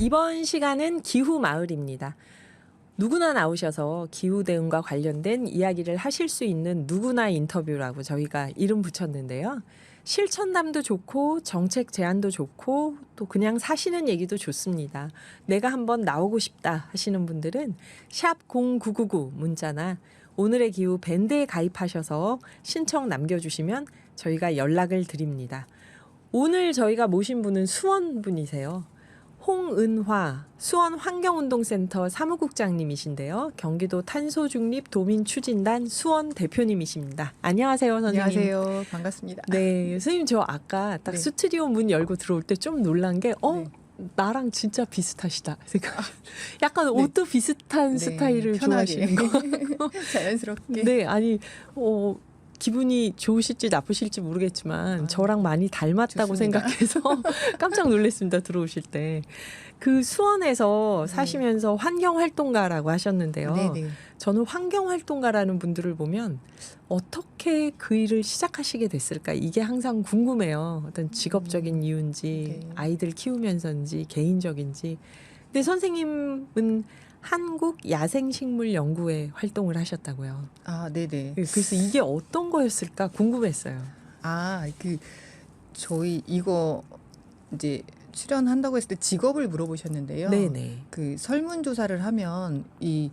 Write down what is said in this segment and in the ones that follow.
이번 시간은 기후마을입니다. 누구나 나오셔서 기후대응과 관련된 이야기를 하실 수 있는 누구나 인터뷰라고 저희가 이름 붙였는데요. 실천담도 좋고 정책 제안도 좋고 또 그냥 사시는 얘기도 좋습니다. 내가 한번 나오고 싶다 하시는 분들은 샵 0999 문자나 오늘의 기후 밴드에 가입하셔서 신청 남겨주시면 저희가 연락을 드립니다. 오늘 저희가 모신 분은 수원 분이세요. 홍은화 수원 환경운동센터 사무국장님이신데요. 경기도 탄소중립도민추진단 수원 대표님이십니다. 안녕하세요, 선생님. 안녕하세요. 반갑습니다. 네, 선생님 저 아까 딱 네. 스튜디오 문 열고 들어올 때 좀 놀란 게 네. 나랑 진짜 비슷하시다 생각. 약간 네. 옷도 비슷한 네, 스타일을 편하게. 좋아하시는 거. 자연스럽게. 네, 아니 기분이 좋으실지 나쁘실지 모르겠지만 저랑 많이 닮았다고 좋습니다. 생각해서 깜짝 놀랐습니다. 들어오실 때. 그 수원에서 사시면서 환경활동가라고 하셨는데요. 네네. 저는 환경활동가라는 분들을 보면 어떻게 그 일을 시작하시게 됐을까? 이게 항상 궁금해요. 어떤 직업적인 이유인지 네. 아이들 키우면서인지 개인적인지. 근데 선생님은 한국야생식물연구회 활동을 하셨다고요. 아, 네네. 그래서 이게 어떤 거였을까 궁금했어요. 저희 이거 이제 출연한다고 했을 때 직업을 물어보셨는데요. 네네. 그 설문조사를 하면 이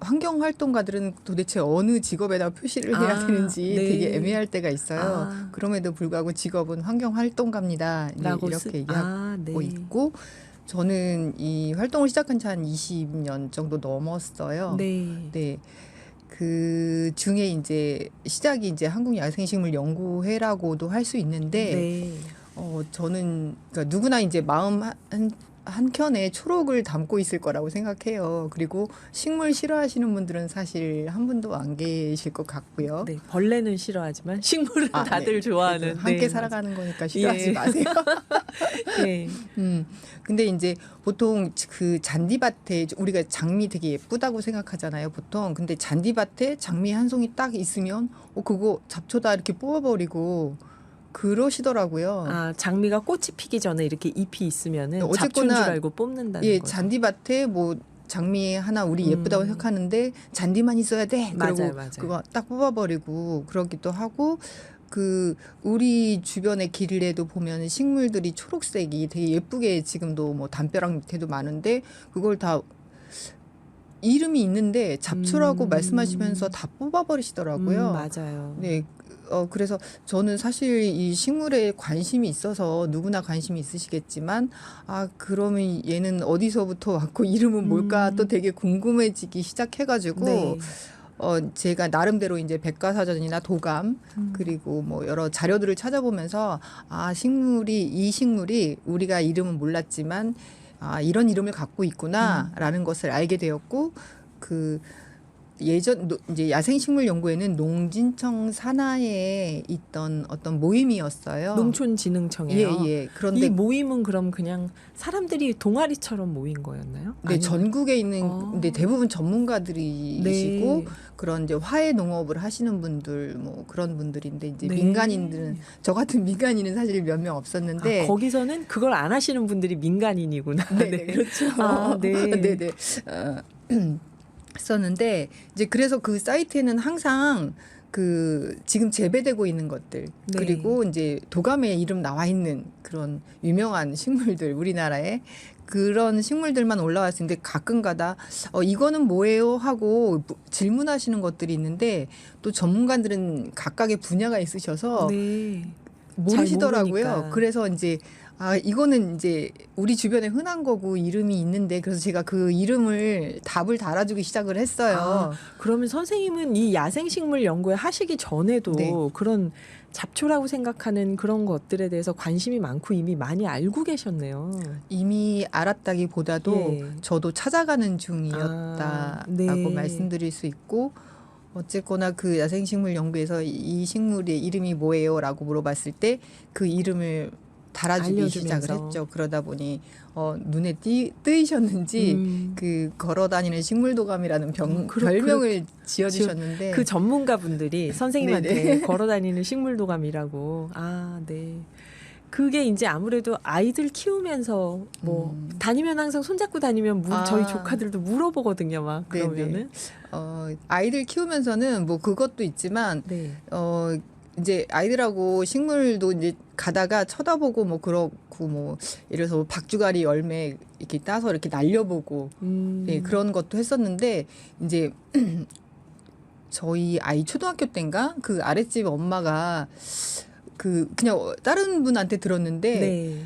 환경활동가들은 도대체 어느 직업에다 표시를 해야 되는지 네. 되게 애매할 때가 있어요. 그럼에도 불구하고 직업은 환경활동가입니다. 라고 이렇게 얘기하고 네. 있고, 저는 이 활동을 시작한 지 한 20년 정도 넘었어요. 네. 네. 그 중에 이제 시작이 이제 한국야생식물연구회라고도 할 수 있는데, 네. 저는 그러니까 누구나 이제 마음 한켠에 초록을 담고 있을 거라고 생각해요. 그리고 식물 싫어하시는 분들은 사실 한 분도 안 계실 것 같고요. 네. 벌레는 싫어하지만 식물은 다들 네. 좋아하는. 그래서 함께 네, 살아가는 거니까 싫어하지 예. 마세요. 네. 근데 이제 보통 그 잔디밭에 우리가 장미 되게 예쁘다고 생각하잖아요, 보통. 근데 잔디밭에 장미 한 송이 딱 있으면 그거 잡초다 이렇게 뽑아버리고 그러시더라고요. 장미가 꽃이 피기 전에 이렇게 잎이 있으면은 어쨌거나 잡초인 줄 알고 뽑는다는 예, 거죠. 잔디밭에 뭐 장미 하나 우리 예쁘다고 생각하는데 잔디만 있어야 돼. 그리고 맞아요. 그거 딱 뽑아버리고 그러기도 하고, 그 우리 주변의 길에도 보면 식물들이 초록색이 되게 예쁘게 지금도 뭐 담벼락 밑에도 많은데 그걸 다 이름이 있는데 잡초라고 말씀하시면서 다 뽑아버리시더라고요. 맞아요. 네. 그래서 저는 사실 이 식물에 관심이 있어서 누구나 관심이 있으시겠지만, 그러면 얘는 어디서부터 왔고 이름은 뭘까 또 되게 궁금해지기 시작해가지고, 네. 제가 나름대로 이제 백과사전이나 도감, 그리고 뭐 여러 자료들을 찾아보면서, 이 식물이 우리가 이름은 몰랐지만, 이런 이름을 갖고 있구나라는 것을 알게 되었고, 이제 야생식물연구회는 농진청 산하에 있던 어떤 모임이었어요. 농촌진흥청이에요. 예. 그런데 이 모임은 그럼 그냥 사람들이 동아리처럼 모인 거였나요? 네, 전국에 있는 근데 대부분 전문가들이시고, 네. 그런 이제 화훼 농업을 하시는 분들 뭐 그런 분들인데, 이제 네. 민간인들은, 저 같은 민간인은 사실 몇 명 없었는데, 거기서는 그걸 안 하시는 분들이 민간인이구나. 네, 그렇죠. 네. 네네. 했었는데, 이제 그래서 그 사이트에는 항상 그 지금 재배되고 있는 것들, 네. 그리고 이제 도감에 이름 나와 있는 그런 유명한 식물들, 우리나라에 그런 식물들만 올라왔는데, 가끔가다 이거는 뭐예요 하고 질문하시는 것들이 있는데, 또 전문가들은 각각의 분야가 있으셔서 네. 모르시더라고요. 잘 모르니까. 그래서 이제 이거는 이제 우리 주변에 흔한 거고 이름이 있는데, 그래서 제가 그 이름을 답을 달아주기 시작을 했어요. 그러면 선생님은 이 야생식물 연구회 하시기 전에도 네. 그런 잡초라고 생각하는 그런 것들에 대해서 관심이 많고 이미 많이 알고 계셨네요. 이미 알았다기보다도 예. 저도 찾아가는 중이었다라고 네. 말씀드릴 수 있고, 어쨌거나 그 야생식물 연구에서 이 식물의 이름이 뭐예요? 라고 물어봤을 때 그 이름을 달아주기 알려주면서. 시작을 했죠. 그러다 보니 눈에 뜨이셨는지 그 걸어다니는 식물도감이라는 별명을 지어주셨는데, 그 전문가분들이 선생님한테 네네. 걸어다니는 식물도감이라고. 네. 그게 이제 아무래도 아이들 키우면서 뭐 다니면 항상 손잡고 다니면 저희 조카들도 물어보거든요. 막 네네. 그러면은 아이들 키우면서는 뭐 그것도 있지만 네. 이제 아이들하고 식물도 이제 가다가 쳐다보고 뭐 그렇고 뭐 예를 들어서 박주가리 열매 이렇게 따서 이렇게 날려보고 예, 그런 것도 했었는데 이제 저희 아이 초등학교 때인가 그 아랫집 엄마가 그냥 다른 분한테 들었는데 네.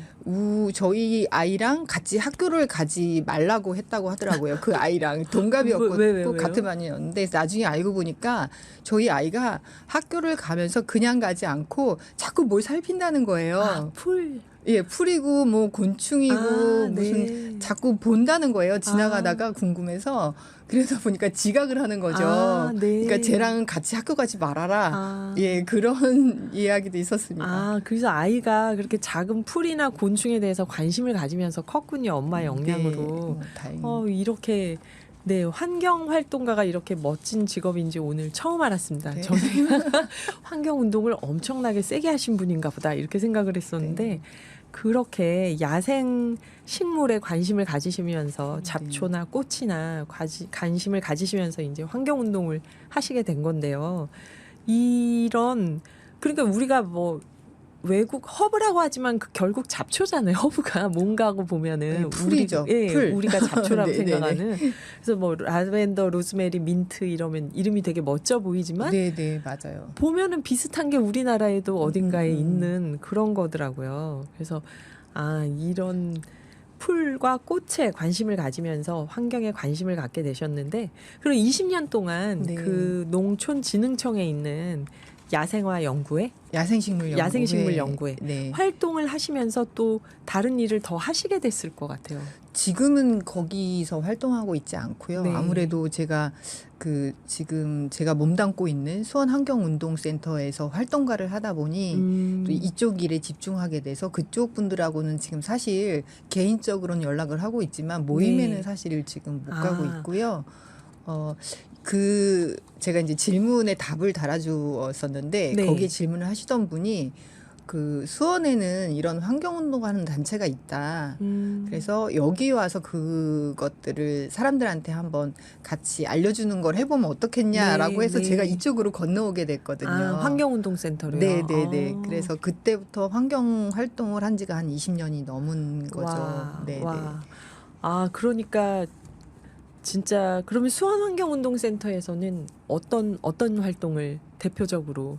저희 아이랑 같이 학교를 가지 말라고 했다고 하더라고요. 그 아이랑 동갑이었고 왜요? 같은 반이었는데 나중에 알고 보니까 저희 아이가 학교를 가면서 그냥 가지 않고 자꾸 뭘 살핀다는 거예요. 아, 풀. 예, 풀이고 뭐 곤충이고 무슨 네. 자꾸 본다는 거예요. 지나가다가 궁금해서. 그러다 보니까 지각을 하는 거죠. 네. 그러니까 쟤랑 같이 학교 가지 말아라. 예, 그런 이야기도 있었습니다. 그래서 아이가 그렇게 작은 풀이나 곤충에 대해서 관심을 가지면서 컸군요. 엄마의 영향으로. 다행히. 이렇게 네, 환경 활동가가 이렇게 멋진 직업인지 오늘 처음 알았습니다. 네. 저는 환경 운동을 엄청나게 세게 하신 분인가 보다 이렇게 생각을 했었는데 네. 그렇게 야생 식물에 관심을 가지시면서 잡초나 꽃이나 관심을 가지시면서 이제 환경 운동을 하시게 된 건데요. 이런 그러니까 우리가 뭐 외국 허브라고 하지만 결국 잡초잖아요. 허브가 뭔가고 보면은 네, 풀이죠. 풀. 우리가 잡초라고 네네네. 생각하는. 그래서 뭐 라벤더, 로즈메리, 민트 이러면 이름이 되게 멋져 보이지만 네, 맞아요. 보면은 비슷한 게 우리나라에도 어딘가에 있는 그런 거더라고요. 그래서 이런 풀과 꽃에 관심을 가지면서 환경에 관심을 갖게 되셨는데 그럼 20년 동안 네. 그 농촌진흥청에 있는 야생화 연구회, 야생식물 연구회 네. 활동을 하시면서 또 다른 일을 더 하시게 됐을 것 같아요. 지금은 거기서 활동하고 있지 않고요. 네. 아무래도 제가 지금 제가 몸담고 있는 수원환경운동센터에서 활동가를 하다 보니 또 이쪽 일에 집중하게 돼서 그쪽 분들하고는 지금 사실 개인적으로는 연락을 하고 있지만 모임에는 네. 사실 지금 못 가고 있고요. 제가 이제 질문에 답을 달아주었었는데 네. 거기에 질문을 하시던 분이 그 수원에는 이런 환경운동하는 단체가 있다. 그래서 여기 와서 그것들을 사람들한테 한번 같이 알려주는 걸 해보면 어떻겠냐라고 네, 해서 네. 제가 이쪽으로 건너오게 됐거든요. 환경운동센터로요. 네네네. 그래서 그때부터 환경 활동을 한 지가 한 20년이 넘은 거죠. 네네. 그러니까 진짜 그러면 수원환경운동센터에서는 어떤 활동을 대표적으로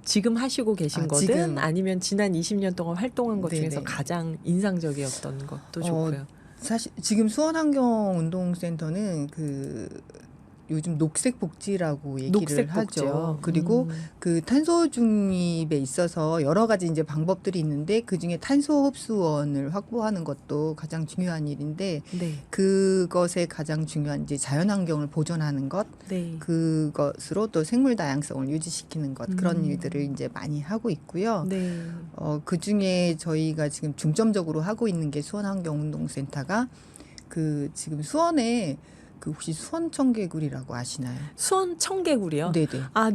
지금 하시고 계신 거든 지금. 아니면 지난 20년 동안 활동한 것 중에서 네네. 가장 인상적이었던 것도 좋고요. 사실 지금 수원환경운동센터는 요즘 녹색복지라고 얘기를 녹색복지요. 하죠. 그리고 그 탄소 중립에 있어서 여러 가지 이제 방법들이 있는데 그 중에 탄소 흡수원을 확보하는 것도 가장 중요한 일인데 네. 그것에 가장 중요한 이제 자연환경을 보존하는 것, 네. 그것으로 또 생물 다양성을 유지시키는 것 그런 일들을 이제 많이 하고 있고요. 네. 그 중에 저희가 지금 중점적으로 하고 있는 게 수원환경운동센터가 지금 수원에 혹시 수원청개구리라고 아시나요? 수원 청개구리요? 네네.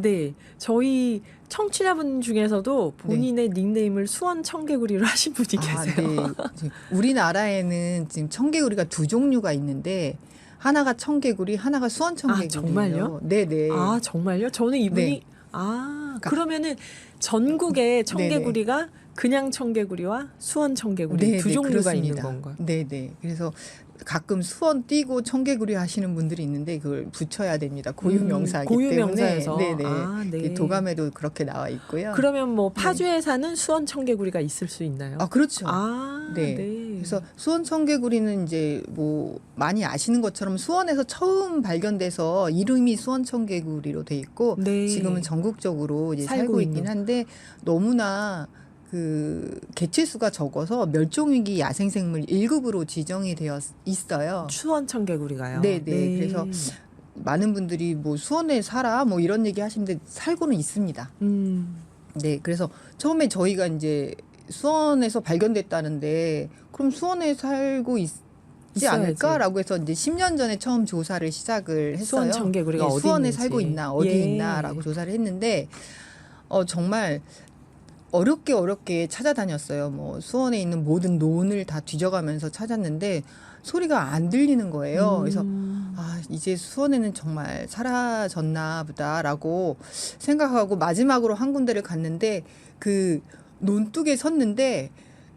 네. 저희 청취자분 중에서도 본인의 닉네임을 수원 청개구리로 하신 분이 계세요. 네. 우리나라에는 지금 청개구리가 두 종류가 있는데 하나가 청개구리, 하나가 수원청개구리예요. 정말요? 네네. 정말요? 저는 이분이 그러면은 전국의 청개구리가 그냥 청개구리와 수원 청개구리 두 종류가 그렇습니다. 있는 건가요? 네네. 그래서 가끔 수원 띄고 청개구리 하시는 분들이 있는데 그걸 붙여야 됩니다. 고유명사이기 때문에. 고유명사여서. 네네. 네. 도감에도 그렇게 나와 있고요. 그러면 뭐 파주에 사는 수원 청개구리가 있을 수 있나요? 그렇죠. 네. 그래서 수원 청개구리는 이제 뭐 많이 아시는 것처럼 수원에서 처음 발견돼서 이름이 수원 청개구리로 돼 있고 네. 지금은 전국적으로 이제 살고 살고 있긴 있는. 한데 너무나 개체수가 적어서 멸종위기 야생생물 1급으로 지정이 되어 있어요. 수원 청개구리가요. 네네. 그래서 많은 분들이 뭐 수원에 살아 뭐 이런 얘기 하시는데 살고는 있습니다. 네. 그래서 처음에 저희가 이제 수원에서 발견됐다는데 그럼 수원에 살고 있지 않을까라고 해서 이제 10년 전에 처음 조사를 시작을 했어요. 수원 청개구리가 어디 수원에 있는지. 살고 있나 어디 있나라고 조사를 했는데 정말 어렵게 찾아다녔어요. 뭐 수원에 있는 모든 논을 다 뒤져가면서 찾았는데 소리가 안 들리는 거예요. 그래서 아, 이제 수원에는 정말 사라졌나 보다라고 생각하고 마지막으로 한 군데를 갔는데 그 논둑에 섰는데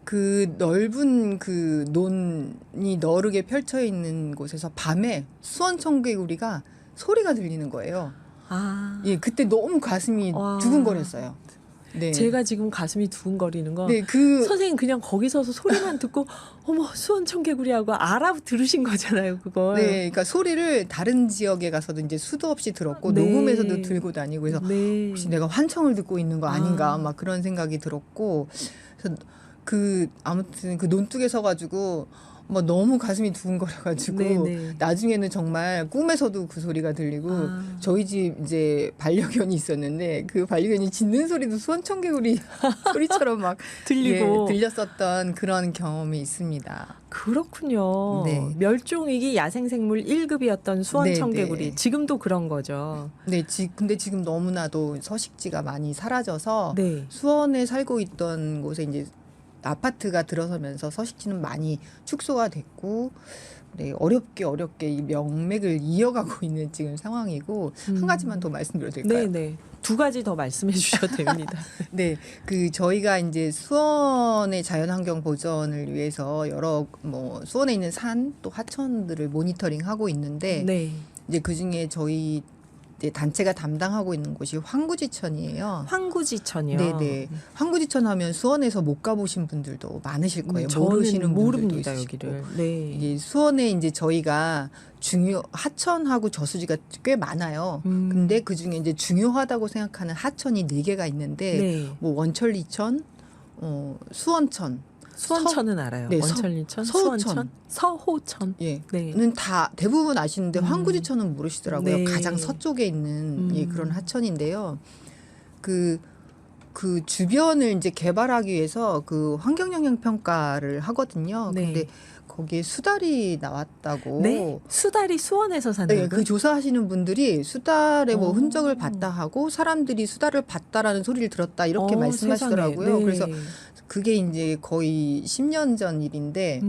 그 넓은 그 논이 너르게 펼쳐 있는 곳에서 밤에 수원 청개구리가 소리가 들리는 거예요. 아, 예, 그때 너무 가슴이 와. 두근거렸어요. 네. 제가 지금 가슴이 두근거리는 거. 네, 그 선생님 그냥 거기 서서 소리만 듣고 어머 수원 청개구리하고 알아들으신 거잖아요, 그걸. 네, 그러니까 소리를 다른 지역에 가서도 이제 수도 없이 들었고 네. 녹음해서도 들고 다니고 그래서 네. 혹시 내가 환청을 듣고 있는 거 아닌가 아. 막 그런 생각이 들었고 그래서 그 아무튼 그 논둑에 서가지고 뭐 너무 가슴이 두근거려가지고 네네. 나중에는 정말 꿈에서도 그 소리가 들리고 아. 저희 집 이제 반려견이 있었는데 그 반려견이 짖는 소리도 수원청개구리 소리처럼 막 들리고. 예, 들렸었던 그런 경험이 있습니다. 그렇군요. 네. 멸종위기 야생생물 1급이었던 수원 네, 청개구리. 네. 지금도 그런 거죠. 네, 근데 지금 너무나도 서식지가 많이 사라져서 네. 수원에 살고 있던 곳에 이제 아파트가 들어서면서 서식지는 많이 축소가 됐고 네, 어렵게 이 명맥을 이어가고 있는 지금 상황이고 한 가지만 더 말씀드려도 될까요? 네네. 두 가지 더 말씀해 주셔도 됩니다. 네, 그 저희가 이제 수원의 자연환경 보전을 위해서 여러 뭐 수원에 있는 산 또 하천들을 모니터링하고 있는데 네. 이제 그 중에 저희 이제 단체가 담당하고 있는 곳이 황구지천이에요. 황구지천이요. 네네. 황구지천 하면 수원에서 못 가보신 분들도 많으실 거예요. 저는 모르시는 분들도 모릅니다 있으시고. 여기를. 네. 이게 수원에 이제 저희가 하천하고 저수지가 꽤 많아요. 근데 그 중에 이제 중요하다고 생각하는 하천이 4개가 있는데 네. 뭐 원천리천, 수원천, 수원천은 알아요. 네, 원천리천, 서호천. 수원천, 서호천. 예. 네. 는 다 대부분 아시는데 황구지천은 모르시더라고요. 네. 가장 서쪽에 있는 예, 그런 하천인데요. 그 주변을 이제 개발하기 위해서 그 환경영향 평가를 하거든요. 네. 근데 거기에 수달이 나왔다고. 네. 수달이 수원에서 산다고요? 네, 그 조사하시는 분들이 수달의 뭐 오. 흔적을 봤다 하고 사람들이 수달을 봤다라는 소리를 들었다 이렇게 말씀하시더라고요. 세상에. 네. 그래서 그게 이제 거의 10년 전 일인데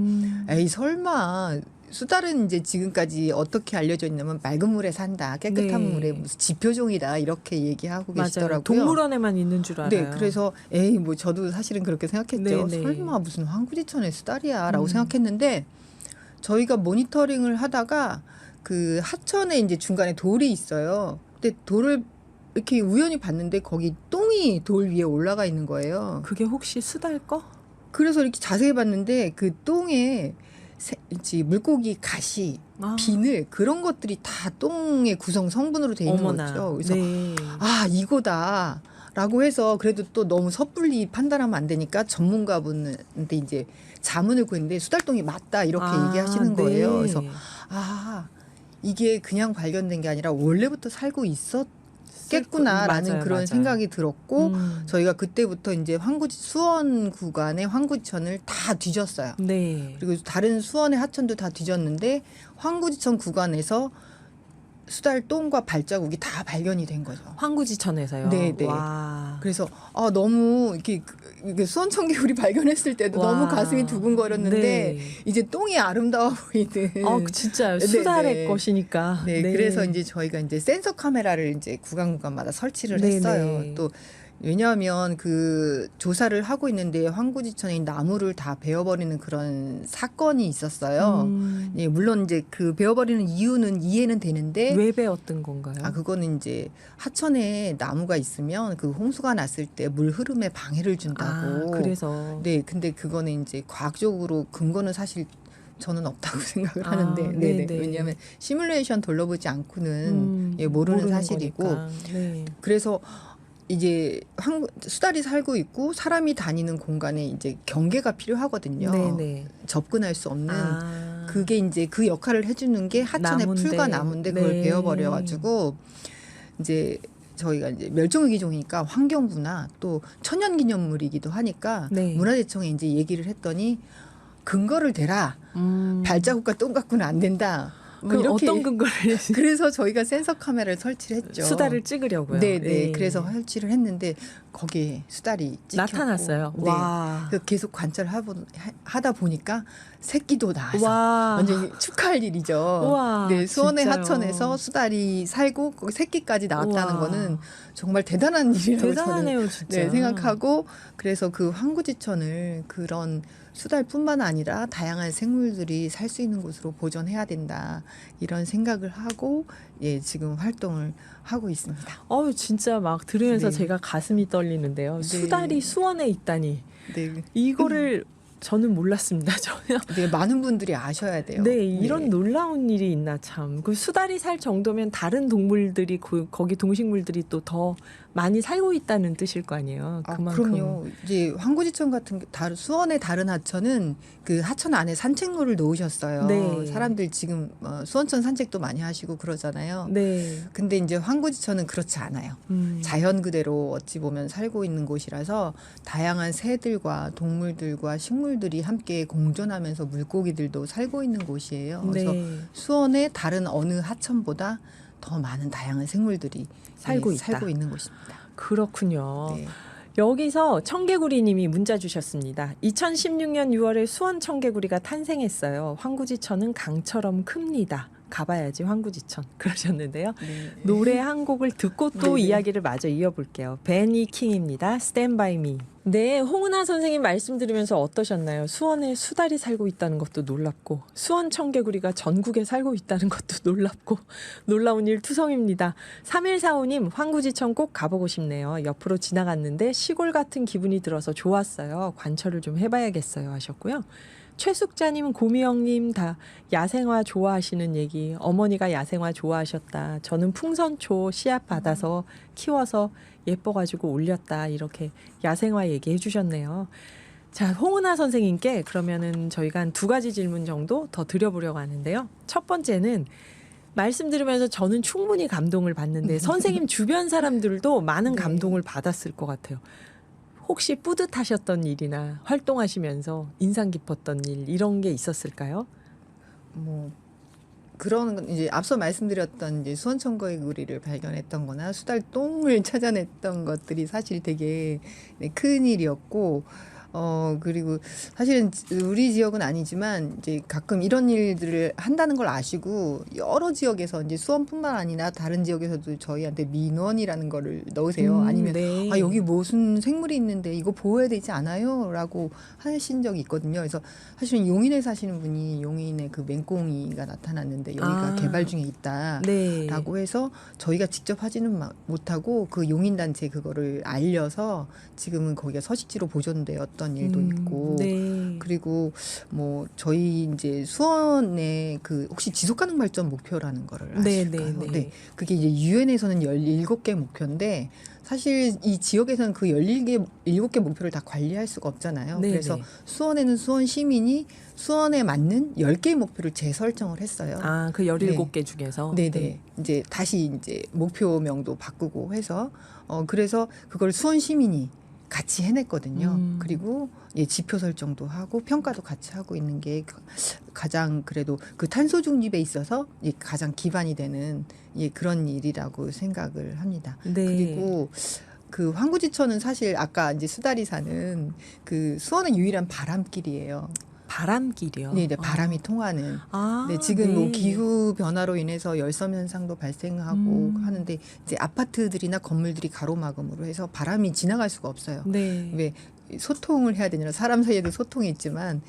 에이 설마 수달은 이제 지금까지 어떻게 알려져 있냐면 맑은 물에 산다, 깨끗한 네. 물에 무슨 지표종이다 이렇게 얘기하고 맞아요. 계시더라고요. 동물원에만 있는 줄 알아요. 네, 그래서 에이 뭐 저도 사실은 그렇게 생각했죠. 네, 네. 설마 무슨 황구지천의 수달이야라고 생각했는데 저희가 모니터링을 하다가 그 하천에 이제 중간에 돌이 있어요. 근데 돌을 이렇게 우연히 봤는데 거기 똥이 돌 위에 올라가 있는 거예요. 그게 혹시 수달 거? 그래서 이렇게 자세히 봤는데 그 똥에 물고기 가시, 아. 비늘 그런 것들이 다 똥의 구성 성분으로 돼 있는 어머나. 거죠. 그래서 네. 아 이거다라고 해서 그래도 또 너무 섣불리 판단하면 안 되니까 전문가분한테 이제 자문을 구했는데 수달똥이 맞다 이렇게 얘기하시는 네. 거예요. 그래서 아 이게 그냥 발견된 게 아니라 원래부터 살고 있었겠구나라는 맞아요, 그런 맞아요. 생각이 들었고 음. 저희가 그때부터 이제 수원 구간의 황구지천을 다 뒤졌어요. 네. 그리고 다른 수원의 하천도 다 뒤졌는데 황구지천 구간에서 수달똥과 발자국이 다 발견이 된 거죠. 황구지천에서요. 네, 네. 와. 그래서 너무 이렇게 수원 청개구리 발견했을 때도 와. 너무 가슴이 두근거렸는데 네. 이제 똥이 아름다워 보이는. 진짜요. 네, 수달의 네. 것이니까. 네, 그래서 이제 저희가 이제 센서 카메라를 이제 구간마다 설치를 네, 했어요. 네. 또 왜냐하면 그 조사를 하고 있는데 황구지천에 나무를 다 베어버리는 그런 사건이 있었어요. 예, 물론 이제 그 베어버리는 이유는 이해는 되는데 왜 배웠던 건가요? 그거는 이제 하천에 나무가 있으면 그 홍수가 났을 때 물 흐름에 방해를 준다고. 그래서. 네, 근데 그거는 이제 과학적으로 근거는 사실 저는 없다고 생각을 하는데, 네네. 네네. 왜냐하면 시뮬레이션 돌려보지 않고는 모르는 사실이고, 거니까. 네. 그래서 이제 수달이 살고 있고 사람이 다니는 공간에 이제 경계가 필요하거든요. 네네. 접근할 수 없는. 그게 이제 그 역할을 해주는 게 하천의 나무인데. 풀과 나무인데 그걸 네. 베어버려가지고 이제 저희가 이제 멸종위기종이니까 환경부나 또 천연기념물이기도 하니까 네. 문화재청에 이제 얘기를 했더니 근거를 대라. 발자국과 똥 갖고는 안 된다. 뭐 그럼 이렇게 어떤 근거를 그래서 저희가 센서 카메라를 설치를 했죠. 수달을 찍으려고요? 네네. 예. 그래서 설치를 했는데 거기에 수달이 찍혔고 나타났어요. 네. 와. 그래서 계속 하다 보니까 새끼도 나와서 와. 완전 축하할 일이죠. 우와, 네, 수원의 진짜요? 하천에서 수달이 살고 거기 새끼까지 나왔다는 우와. 거는 정말 대단한 일이라고 대단하네요, 진짜. 저는 생각하고 그래서 그 황구지천을 그런 수달뿐만 아니라 다양한 생물들이 살 수 있는 곳으로 보존해야 된다 이런 생각을 하고 예 지금 활동을 하고 있습니다. 진짜 막 들으면서 네. 제가 가슴이 떨리는데요. 네. 수달이 수원에 있다니. 네, 이거를 저는 몰랐습니다. 전혀. 네 많은 분들이 아셔야 돼요. 네, 이런 놀라운 일이 있나 참. 그 수달이 살 정도면 다른 동물들이 거기 동식물들이 또 더 많이 살고 있다는 뜻일 거 아니에요. 아, 그만큼. 그럼요. 이제 황구지천 같은 수원의 다른 하천은 그 하천 안에 산책로를 놓으셨어요. 네. 사람들 지금 수원천 산책도 많이 하시고 그러잖아요. 네. 근데 이제 황구지천은 그렇지 않아요. 자연 그대로 어찌 보면 살고 있는 곳이라서 다양한 새들과 동물들과 식물들이 함께 공존하면서 물고기들도 살고 있는 곳이에요. 그래서 네. 수원의 다른 어느 하천보다 더 많은 다양한 생물들이 살고 예, 있다. 살고 있는 곳입니다. 그렇군요. 네. 여기서 청개구리님이 문자 주셨습니다. 2016년 6월에 수원 청개구리가 탄생했어요. 황구지천은 강처럼 큽니다. 가봐야지 황구지천 그러셨는데요. 네. 노래 한 곡을 듣고 또 네네. 이야기를 마저 이어볼게요. 베니 킹입니다. Stand By Me. 네, 홍은아 선생님 말씀 들으면서 어떠셨나요? 수원에 수달이 살고 있다는 것도 놀랍고 수원 청개구리가 전국에 살고 있다는 것도 놀랍고 놀라운 일 투성입니다. 3145님 황구지천 꼭 가보고 싶네요. 옆으로 지나갔는데 시골 같은 기분이 들어서 좋았어요. 관철을 좀 해봐야겠어요 하셨고요. 최숙자님, 고미영님 다 야생화 좋아하시는 얘기. 어머니가 야생화 좋아하셨다. 저는 풍선초 씨앗 받아서 키워서 예뻐가지고 올렸다. 이렇게 야생화 얘기해 주셨네요. 자, 홍은아 선생님께 그러면은 저희가 한 두 가지 질문 정도 더 드려보려고 하는데요. 첫 번째는 말씀 들으면서 저는 충분히 감동을 받는데 선생님 주변 사람들도 많은 네. 감동을 받았을 것 같아요. 혹시 뿌듯하셨던 일이나 활동하시면서 인상 깊었던 일 이런 게 있었을까요? 뭐 그런 건 이제 앞서 말씀드렸던 이제 수원 청개구리를 발견했던거나 수달똥을 찾아냈던 것들이 사실 되게 큰 일이었고 그리고 사실은 우리 지역은 아니지만 이제 가끔 이런 일들을 한다는 걸 아시고 여러 지역에서 이제 수원뿐만 아니라 다른 지역에서도 저희한테 민원이라는 거를 넣으세요. 아니면 네. 아 여기 무슨 생물이 있는데 이거 보호해야 되지 않아요? 라고 하신 적이 있거든요. 그래서 사실은 용인에 사시는 분이 용인에 그 맹꽁이가 나타났는데 여기가 개발 중에 있다. 네. 라고 해서 저희가 직접 하지는 못하고 그 용인단체에 그거를 알려서 지금은 거기가 서식지로 보존되었던 일도 있고 네. 그리고 뭐 저희 이제 수원에 그 혹시 지속가능 발전 목표라는 거를 아실까요? 네. 그게 이제 유엔에서는 17개 목표인데 사실 이 지역에서는 그 17개 목표를 다 관리할 수가 없잖아요. 네네. 그래서 수원에는 수원 시민이 수원에 맞는 10개의 목표를 재설정을 했어요. 아, 그 17개 중에서. 네네. 이제 다시 이제 목표명도 바꾸고 해서 그래서 그걸 수원 시민이 같이 해냈거든요. 그리고 예, 지표 설정도 하고 평가도 같이 하고 있는 게 가장 그래도 그 탄소 중립에 있어서 예, 가장 기반이 되는 예, 그런 일이라고 생각을 합니다. 네. 그리고 그 황구지천은 사실 아까 이제 수달이 사는 그 수원의 유일한 바람길이에요. 바람길이요. 네, 바람이 통하는. 아, 네, 지금 네. 뭐 기후 변화로 인해서 열섬 현상도 발생하고 하는데 이제 아파트들이나 건물들이 가로막음으로 해서 바람이 지나갈 수가 없어요. 네. 왜 소통을 해야 되느라 사람 사이에도 소통이 있지만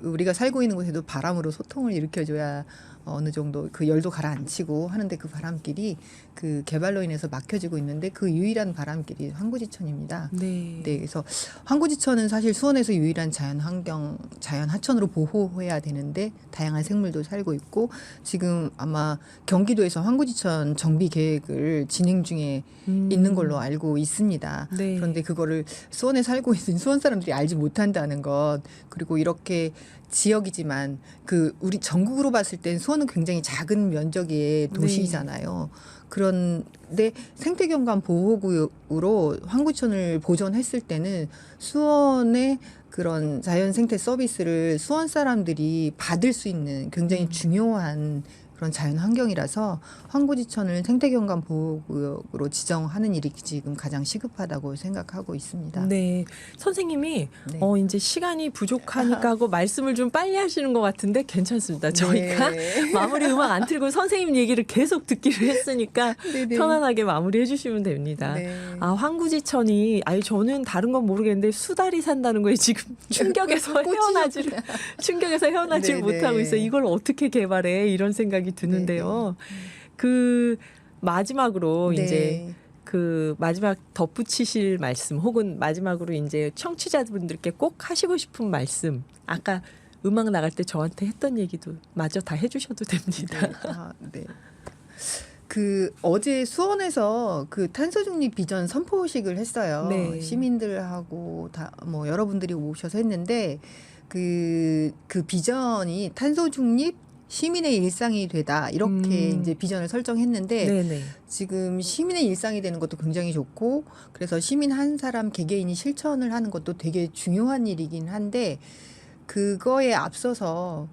우리가 살고 있는 곳에도 바람으로 소통을 일으켜줘야 어느 정도 그 열도 가라앉히고 하는데 그 바람길이 그 개발로 인해서 막혀지고 있는데 그 유일한 바람길이 황구지천입니다. 네. 네, 그래서 황구지천은 사실 수원에서 유일한 자연 하천으로 보호해야 되는데 다양한 생물도 살고 있고 지금 아마 경기도에서 황구지천 정비 계획을 진행 중에 있는 걸로 알고 있습니다. 네. 그런데 그거를 수원에 살고 있는 수원 사람들이 알지 못한다는 것 그리고 이렇게 지역이지만 그 우리 전국으로 봤을 땐 수원 수원은 굉장히 작은 면적의 도시잖아요. 그런데 생태경관 보호구역으로 황구천을 보존했을 때는 수원의 그런 자연생태 서비스를 수원 사람들이 받을 수 있는 굉장히 중요한 그런 자연 환경이라서 황구지천을 생태경관 보호구역으로 지정하는 일이 지금 가장 시급하다고 생각하고 있습니다. 네, 선생님이 네. 이제 시간이 부족하니까 하고 말씀을 좀 빨리 하시는 것 같은데 괜찮습니다. 저희가 네. 마무리 음악 안 틀고 선생님 얘기를 계속 듣기로 했으니까 네네. 편안하게 마무리해 주시면 됩니다. 네. 아, 황구지천이 저는 다른 건 모르겠는데 수달이 산다는 거에 지금 충격에서 헤어나지를 네네. 못하고 있어요. 이걸 어떻게 개발해? 이런 생각이 드는데요. 그 마지막으로 네. 이제 그 마지막 덧붙이실 말씀 혹은 마지막으로 이제 청취자분들께 꼭 하시고 싶은 말씀, 아까 음악 나갈 때 저한테 했던 얘기도 마저 다 해주셔도 됩니다. 네. 그 어제 수원에서 그 탄소 중립 비전 선포식을 했어요. 네. 시민들하고 다 뭐 여러분들이 오셔서 했는데 그 비전이 탄소 중립 시민의 일상이 되다 이렇게 이제 비전을 설정했는데 네네. 지금 시민의 일상이 되는 것도 굉장히 좋고 그래서 시민 한 사람 개개인이 실천을 하는 것도 되게 중요한 일이긴 한데 그거에 앞서서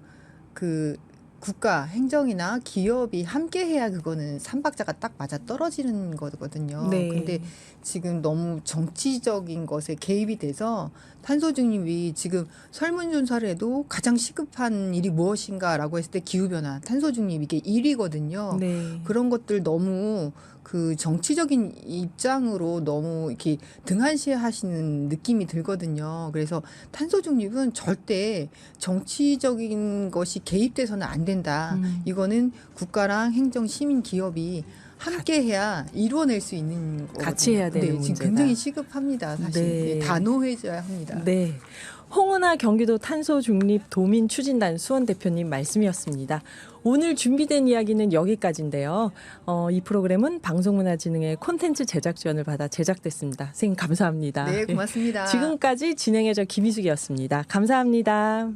그 국가 행정이나 기업이 함께 해야 그거는 삼박자가 딱 맞아 떨어지는 거거든요. 네. 근데 지금 너무 정치적인 것에 개입이 돼서 탄소 중립이 지금 설문조사를 해도 가장 시급한 일이 무엇인가라고 했을 때 기후변화, 탄소 중립 이게 1위거든요. 네. 그런 것들 너무 그 정치적인 입장으로 너무 이렇게 등한시하시는 느낌이 들거든요. 그래서 탄소 중립은 절대 정치적인 것이 개입돼서는 안 된다. 이거는 국가랑 행정, 시민, 기업이 함께 해야 이루어낼 수 있는 거거든요. 같이 해야 되는 네, 지금 문제다. 굉장히 시급합니다. 사실 네. 네, 단호해져야 합니다. 네. 홍은아 경기도 탄소 중립 도민 추진단 수원 대표님 말씀이었습니다. 오늘 준비된 이야기는 여기까지인데요. 이 프로그램은 방송문화진흥의 콘텐츠 제작 지원을 받아 제작됐습니다. 선생님 감사합니다. 네, 고맙습니다. 지금까지 진행해줘 김희숙이었습니다. 감사합니다.